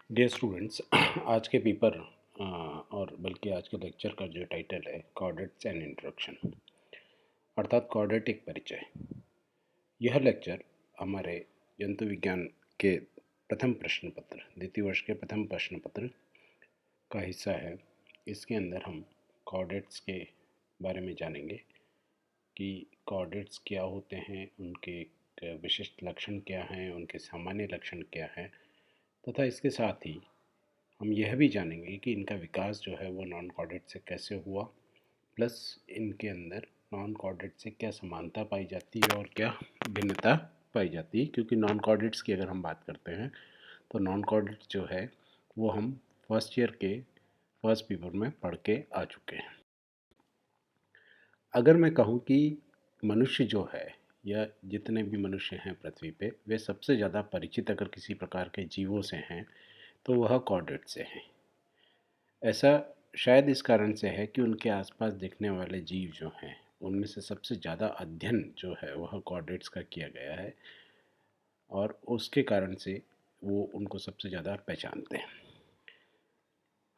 Dear students, आज के paper और बल्कि आज के लेक्चर का जो टाइटल है कॉर्डेट्स एंड इंट्रोडक्शन, अर्थात कॉर्डेट एक परिचय। यह लेक्चर हमारे जंतु विज्ञान के प्रथम प्रश्न पत्र, द्वितीय वर्ष के प्रथम प्रश्न पत्र का हिस्सा है। इसके अंदर हम कॉर्डेट्स के बारे में जानेंगे कि कॉर्डेट्स क्या होते हैं, उनके विशिष्ट लक्षण क्या हैं, उनके सामान्य लक्षण क्या हैं, तथा इसके साथ ही हम यह भी जानेंगे कि इनका विकास जो है वो नॉन कॉर्डेट से कैसे हुआ, प्लस इनके अंदर नॉन कॉर्डेट से क्या समानता पाई जाती है और क्या भिन्नता पाई जाती है। क्योंकि नॉन कॉर्डेट्स की अगर हम बात करते हैं तो नॉन कॉर्डेट जो है वो हम फर्स्ट ईयर के फर्स्ट पेपर में पढ़ के आ चुके हैं। अगर मैं कहूँ कि मनुष्य जो है या जितने भी मनुष्य हैं पृथ्वी पे, वे सबसे ज़्यादा परिचित अगर किसी प्रकार के जीवों से हैं तो वह कॉर्डेट से हैं। ऐसा शायद इस कारण से है कि उनके आसपास दिखने वाले जीव जो हैं उनमें से सबसे ज़्यादा अध्ययन जो है वह कॉर्डेट्स का किया गया है और उसके कारण से वो उनको सबसे ज़्यादा पहचानते हैं।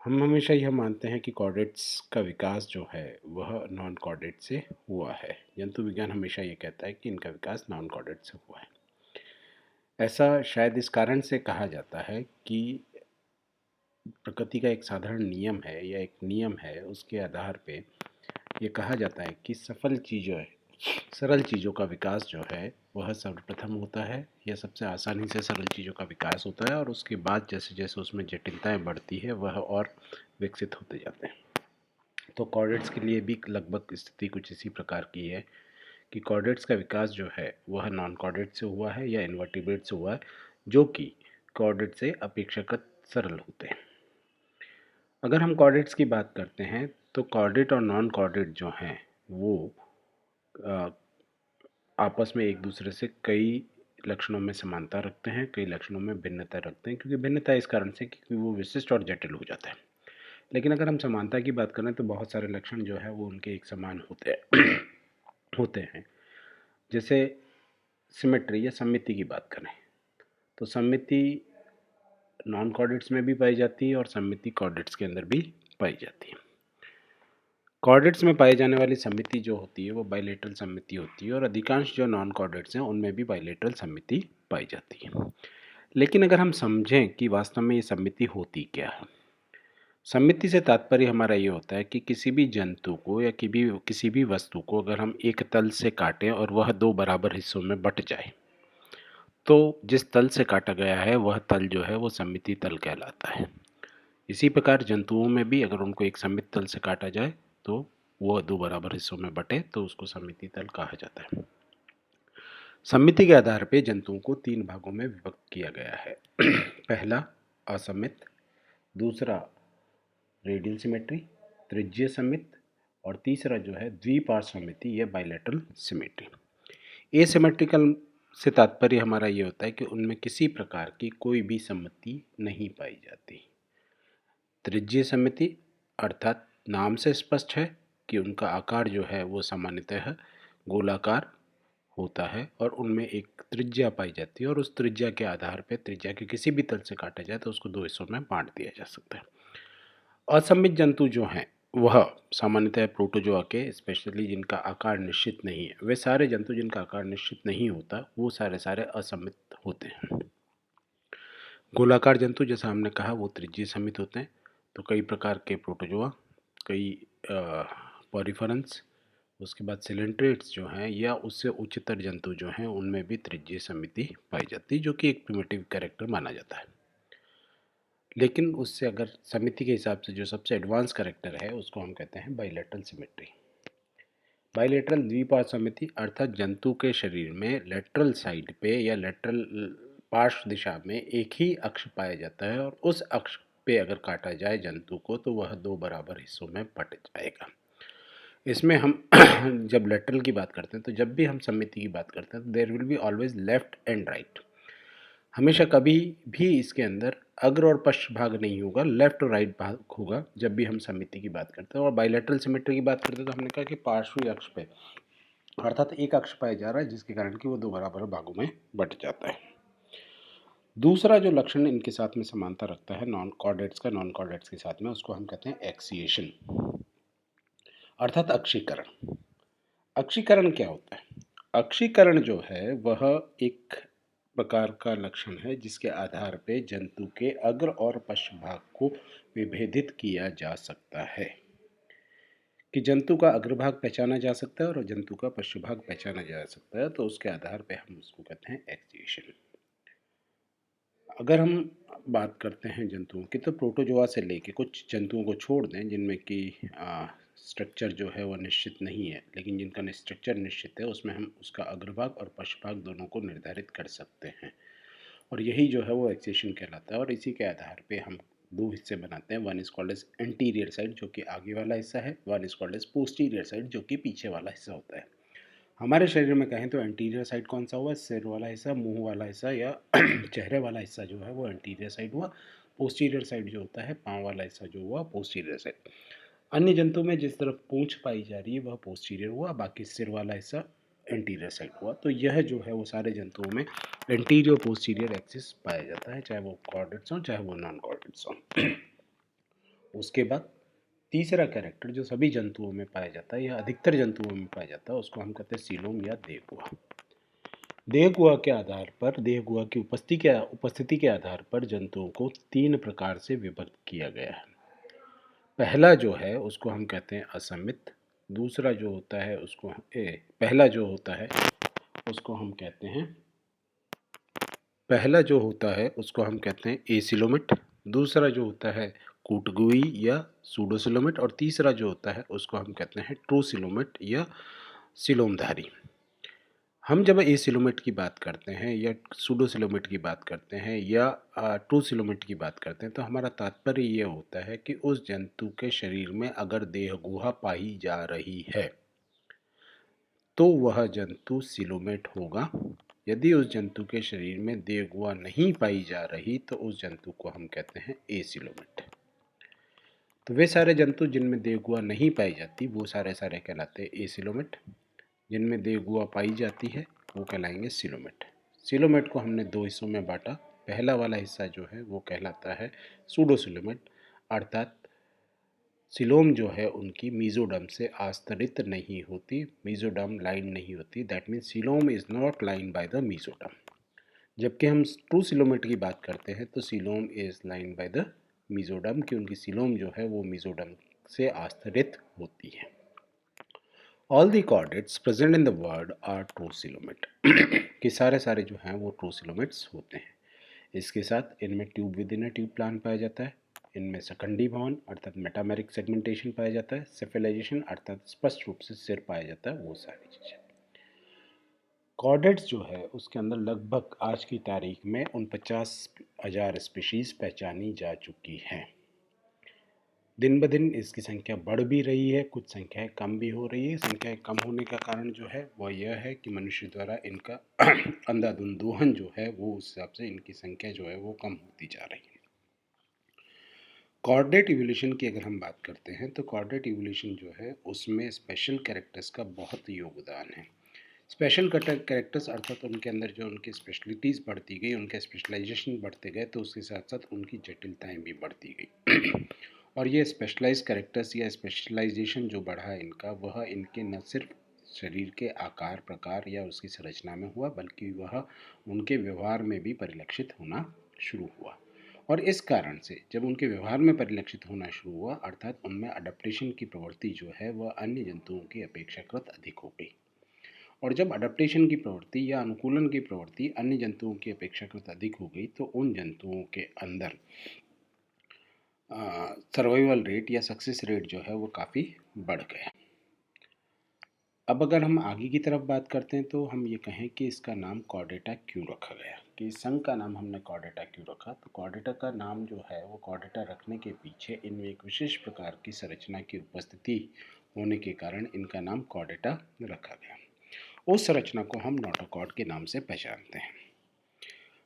हम हमेशा यह मानते हैं कि कॉर्डेट्स का विकास जो है वह नॉन कॉर्डेट से हुआ है। जंतु विज्ञान हमेशा ये कहता है कि इनका विकास नॉन कॉर्डेट से हुआ है। ऐसा शायद इस कारण से कहा जाता है कि प्रकृति का एक साधारण नियम है या एक नियम है, उसके आधार पे ये कहा जाता है कि सरल चीज़ों का विकास जो है वह सर्वप्रथम होता है या सबसे आसानी से सरल चीज़ों का विकास होता है और उसके बाद जैसे जैसे उसमें जटिलताएं बढ़ती है वह और विकसित होते जाते हैं। तो कॉर्डेट्स के लिए भी लगभग स्थिति कुछ इसी प्रकार की है कि कॉर्डेट्स का विकास जो है वह नॉन कॉर्डेट से हुआ है या इन्वर्टिब्रेट से हुआ है, जो कि कॉर्डेट से अपेक्षाकृत सरल होते हैं। अगर हम कॉर्डेट्स की बात करते हैं तो कॉर्डेट और नॉन कॉर्डेट जो हैं वो आपस में एक दूसरे से कई लक्षणों में समानता रखते हैं, कई लक्षणों में भिन्नता रखते हैं। क्योंकि भिन्नता इस कारण से क्योंकि वो विशिष्ट और जटिल हो जाता है। लेकिन अगर हम समानता की बात करें तो बहुत सारे लक्षण जो है वो उनके एक समान होते हैं होते हैं। जैसे सिमेट्री या सममिति की बात करें तो सममिति नॉन कॉर्डेट्स में भी पाई जाती है और सममिति कॉर्डेट्स के अंदर भी पाई जाती है। कॉर्डेट्स में पाई जाने वाली सममिति जो होती है वो बाइलेटरल सममिति होती है और अधिकांश जो नॉन कॉर्डेट्स हैं उनमें भी बाइलेटरल सममिति पाई जाती है। लेकिन अगर हम समझें कि वास्तव में ये सममिति होती क्या है, सममिति से तात्पर्य हमारा ये होता है कि किसी भी जंतु को या किसी भी वस्तु को अगर हम एक तल से काटें और वह दो बराबर हिस्सों में बट जाए तो जिस तल से काटा गया है वह तल जो है वो सममिति तल कहलाता है। इसी प्रकार जंतुओं में भी अगर उनको एक सममित तल से काटा जाए तो वो दो बराबर हिस्सों में बटे तो उसको सममिति तल कहा जाता है। सममिति के आधार पर जंतुओं को तीन भागों में विभक्त किया गया है। पहला असममित, दूसरा रेडियल सिमेट्री, त्रिज्यीय सममित और तीसरा जो है द्विपार्श्व सममिति या बाइलेटरल सिमेट्री। एसिमेट्रिकल से तात्पर्य हमारा ये होता है कि उनमें किसी प्रकार की कोई भी सममिति नहीं पाई जाती। त्रिज्यीय सममिति अर्थात नाम से स्पष्ट है कि उनका आकार जो है वो सामान्यतः गोलाकार होता है और उनमें एक त्रिज्या पाई जाती है और उस त्रिज्या के आधार पर त्रिज्या के किसी भी तल से काटा जाए तो उसको दो हिस्सों में बांट दिया जा सकता है। असममित जंतु जो हैं वह सामान्यतः प्रोटोजोआ के, स्पेशली जिनका आकार निश्चित नहीं है, वे सारे जंतु जिनका आकार निश्चित नहीं होता वो सारे असममित होते हैं। गोलाकार जंतु जैसा हमने कहा वो त्रिज्यीय सममित होते हैं। तो कई प्रकार के प्रोटोजोआ, कई पॉरीफरन्स, उसके बाद सिलेंट्रेट्स जो हैं या उससे उच्चतर जंतु जो हैं उनमें भी त्रिज्यीय सममिति पाई जाती है, जो कि एक प्रिमिटिव कैरेक्टर माना जाता है। लेकिन उससे अगर समिति के हिसाब से जो सबसे एडवांस कैरेक्टर है उसको हम कहते हैं बाइलेटरल सिमेट्री। बाइलेटरल द्विपार्श्व सममिति अर्थात जंतु के शरीर में लेटरल साइड पे या लेटरल पार्श्व दिशा में एक ही अक्ष पाया जाता है और उस अक्ष पे अगर काटा जाए जंतु को तो वह दो बराबर हिस्सों में बट जाएगा। इसमें हम जब लेटरल की बात करते हैं तो जब भी हम सममिति की बात करते हैं तो there will be always left and right. हमेशा कभी भी इसके अंदर अग्र और पश्च भाग नहीं होगा, लेफ्ट और राइट भाग होगा जब भी हम सममिति की बात करते हैं। और बाइलेटरल सिमेट्री की बात करते हैं तो हमने कहा कि पार्श्वीय अक्ष पे अर्थात एक अक्ष पाया जा रहा है जिसके कारण कि वो दो बराबर भागों में बट जाता है। दूसरा जो लक्षण इनके साथ में समानता रखता है नॉन कॉर्डेट्स का नॉन कॉर्डेट्स के साथ में, उसको हम कहते हैं एक्सिएशन, अर्थात अक्षीकरण। अक्षीकरण क्या होता है? अक्षीकरण जो है वह एक प्रकार का लक्षण है जिसके आधार पे जंतु के अग्र और पश्च भाग को विभेदित किया जा सकता है, कि जंतु का अग्रभाग पहचाना जा सकता है और जंतु का पश्च भाग पहचाना जा सकता है, तो उसके आधार पे हम उसको कहते हैं एक्सिएशन। अगर हम बात करते हैं जंतुओं की, तो प्रोटोजोआ से लेके कुछ जंतुओं को छोड़ दें जिनमें कि स्ट्रक्चर जो है वो निश्चित नहीं है, लेकिन जिनका स्ट्रक्चर निश्चित है उसमें हम उसका अग्रभाग और पश्चभाग दोनों को निर्धारित कर सकते हैं, और यही जो है वो एक्सेशन कहलाता है। और इसी के आधार पे हम दो हिस्से बनाते हैं, one is called as anterior side जो कि आगे वाला हिस्सा है, one is called as posterior side जो कि पीछे वाला हिस्सा होता है। हमारे शरीर में कहें तो एंटीरियर साइड कौन सा हुआ? सिर वाला हिस्सा, मुंह वाला हिस्सा या चेहरे वाला हिस्सा जो है वो एंटीरियर साइड हुआ। पोस्टीरियर साइड जो होता है पाँव वाला हिस्सा जो हुआ पोस्टीरियर साइड। अन्य जंतु में जिस तरफ पूंछ पाई जा रही है वह पोस्टीरियर हुआ, बाकी सिर वाला हिस्सा एंटीरियर साइड हुआ। तो यह जो है वो सारे जंतुओं में एंटीरियर पोस्टीरियर एक्सिस पाया जाता है, चाहे वो कॉर्डेट्स हों चाहे वो नॉन कॉर्डेट्स हों। उसके बाद तीसरा कैरेक्टर जो सभी जंतुओं में पाया जाता है या अधिकतर जंतुओं में पाया जाता है उसको हम कहते हैं सीलोम या देहगुहा। देहगुहा के आधार पर, देहगुहा की उपस्थिति के आधार पर जंतुओं को तीन प्रकार से विभक्त किया गया है। पहला जो है उसको हम कहते हैं असमित, दूसरा जो होता है उसको पहला जो होता है उसको हम कहते हैं पहला जो होता है उसको हम कहते हैं एसिलोमेट, दूसरा जो होता है कूटगुई या सूडोसिलोमेट, और तीसरा जो होता है उसको हम कहते हैं ट्रूसिलोमेट या सिलोमधारी। हम जब एसिलोमेट की बात करते हैं या सूडोसिलोमेट की बात करते हैं या ट्रूसिलोमेट की बात करते हैं, तो हमारा तात्पर्य ये होता है कि उस जंतु के शरीर में अगर देहगुहा पाई जा रही है तो वह जंतु सिलोमेट होगा। यदि उस जंतु के शरीर में देहगुहा नहीं पाई जा रही तो उस जंतु को हम कहते हैं एसिलोमेट। तो वे सारे जंतु जिनमें देहगुहा नहीं पाई जाती वो सारे सारे कहलाते हैं एसिलोमेट, जिनमें देहगुहा पाई जाती है वो कहलाएंगे सिलोमेट। सिलोमेट को हमने दो हिस्सों में बांटा। पहला वाला हिस्सा जो है वो कहलाता है सूडोसिलोमेट, अर्थात सिलोम जो है उनकी मीजोडर्म से आस्तरित नहीं होती, मीजोडर्म लाइन नहीं होती, that means coelom is not line by the mesoderm. जबकि हम ट्रू सिलोमेट की बात करते हैं तो coelom is line by the mesoderm, कि उनकी सिलोम जो है वो मीजोडर्म से आस्तरित होती है। All the chordates present in the world are true coelomate, कि सारे सारे जो हैं वो ट्रू सिलोमेट्स होते हैं। इसके साथ इनमें tube with in a tube plan पाया जाता है, इनमें सकंडी भवन अर्थात मेटामेरिक सेगमेंटेशन पाया जाता है, सेफेलाइजेशन अर्थात स्पष्ट रूप से सिर पाया जाता है, वो सारी चीज़ें। कॉर्डेट्स जो है उसके अंदर लगभग आज की तारीख में 49,000 स्पीशीज़ पहचानी जा चुकी हैं। दिन ब दिन इसकी संख्या बढ़ भी रही है, कुछ संख्याएं कम भी हो रही है। संख्याएं कम होने का कारण जो है वह यह है कि मनुष्य द्वारा इनका अंधाधुंध दोहन जो है वो उस हिसाब से इनकी संख्या जो है वो कम होती जा रही है। कॉर्डेट इवोल्यूशन की अगर हम बात करते हैं तो कॉर्डेट इवोल्यूशन जो है उसमें स्पेशल कैरेक्टर्स का बहुत योगदान है। स्पेशल कैरेक्टर्स अर्थात उनके अंदर जो उनकी स्पेशलिटीज़ बढ़ती गई, उनके स्पेशलाइजेशन बढ़ते गए, तो उसके साथ साथ उनकी जटिलताएं भी बढ़ती गई। और ये स्पेशलाइज कैरेक्टर्स या स्पेशलाइजेशन जो बढ़ा इनका, वह इनके न सिर्फ शरीर के आकार प्रकार या उसकी संरचना में हुआ बल्कि वह उनके व्यवहार में भी परिलक्षित होना शुरू हुआ। और इस कारण से जब उनके व्यवहार में परिलक्षित होना शुरू हुआ अर्थात उनमें अडेप्टेशन की प्रवृत्ति जो है वह अन्य जंतुओं की अपेक्षाकृत अधिक हो गई। और जब अडेप्टेशन की प्रवृत्ति या अनुकूलन की प्रवृत्ति अन्य जंतुओं की अपेक्षाकृत अधिक हो गई तो उन जंतुओं के अंदर सर्वाइवल रेट या सक्सेस रेट जो है वो काफ़ी बढ़ गया। अब अगर हम आगे की तरफ बात करते हैं तो हम ये कहें कि इसका नाम कॉर्डेटा क्यों रखा गया, कि इस संघ का नाम हमने कॉर्डेटा क्यों रखा। तो कॉर्डेटा का नाम जो है वो कॉर्डेटा रखने के पीछे इनमें एक विशेष प्रकार की संरचना की उपस्थिति होने के कारण इनका नाम कॉर्डेटा रखा गया। उस संरचना को हम नोटोकॉर्ड के नाम से पहचानते हैं।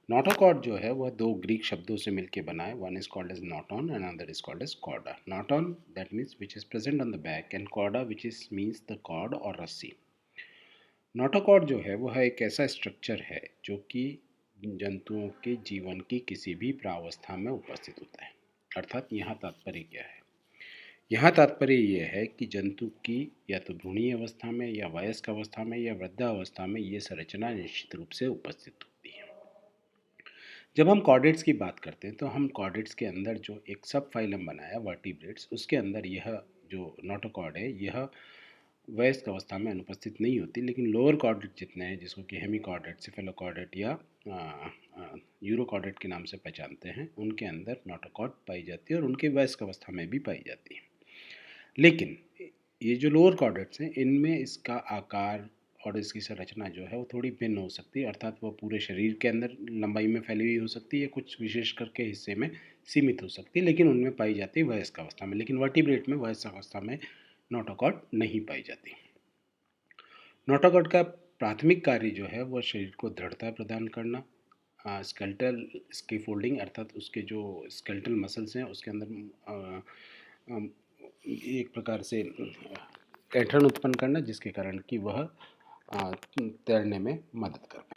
नोटोकॉर्ड जो है वह दो ग्रीक शब्दों से मिलकर बना है, one is called as noton and other is called as chorda. Noton that means which is present on the back and chorda which is means the cord और रस्सी। नोटोकॉर्ड जो है वह एक ऐसा स्ट्रक्चर है जो कि जंतुओं के जीवन की किसी भी प्रावस्था में उपस्थित होता है। अर्थात यहाँ तात्पर्य क्या है? यहाँ तात्पर्य ये है कि जंतु की या तो भ्रूणीय अवस्था में या वयस्क अवस्था में या वृद्धावस्था में ये संरचना निश्चित रूप से उपस्थित होती है। जब हम कॉर्डेट्स की बात करते हैं तो हम कॉर्डेट्स के अंदर जो एक सब फाइलम बनाया वर्टिब्रेट्स, उसके अंदर यह जो नोटोकॉर्ड है यह वयस्क अवस्था में अनुपस्थित नहीं होती, लेकिन लोअर कॉर्डेट जितने हैं जिसको कि हेमिकॉर्डेट, सिफेलोकॉर्डेट या यूरोकॉर्डेट के नाम से पहचानते हैं, उनके अंदर नोटोकॉर्ड पाई जाती है और उनके वयस्क अवस्था में भी पाई जाती है। लेकिन ये जो लोअर कॉर्डेट्स हैं इनमें इसका आकार और इसकी संरचना जो है वो थोड़ी भिन्न हो सकती है, अर्थात वो पूरे शरीर के अंदर लंबाई में फैली हुई हो सकती है, कुछ विशेष करके हिस्से में सीमित हो सकती है, लेकिन उनमें पाई जाती है वयस्क अवस्था में। लेकिन वर्टिब्रेट में वयस्क अवस्था में नोटोकॉर्ड नहीं पाई जाती। नोटोकॉर्ड का प्राथमिक कार्य जो है वह शरीर को दृढ़ता प्रदान करना, स्केल्टल इसकी फोल्डिंग अर्थात उसके जो स्केल्टल मसल्स हैं उसके अंदर एक प्रकार से ऐंठन उत्पन्न करना, जिसके कारण कि वह तैरने में मदद कर पाए।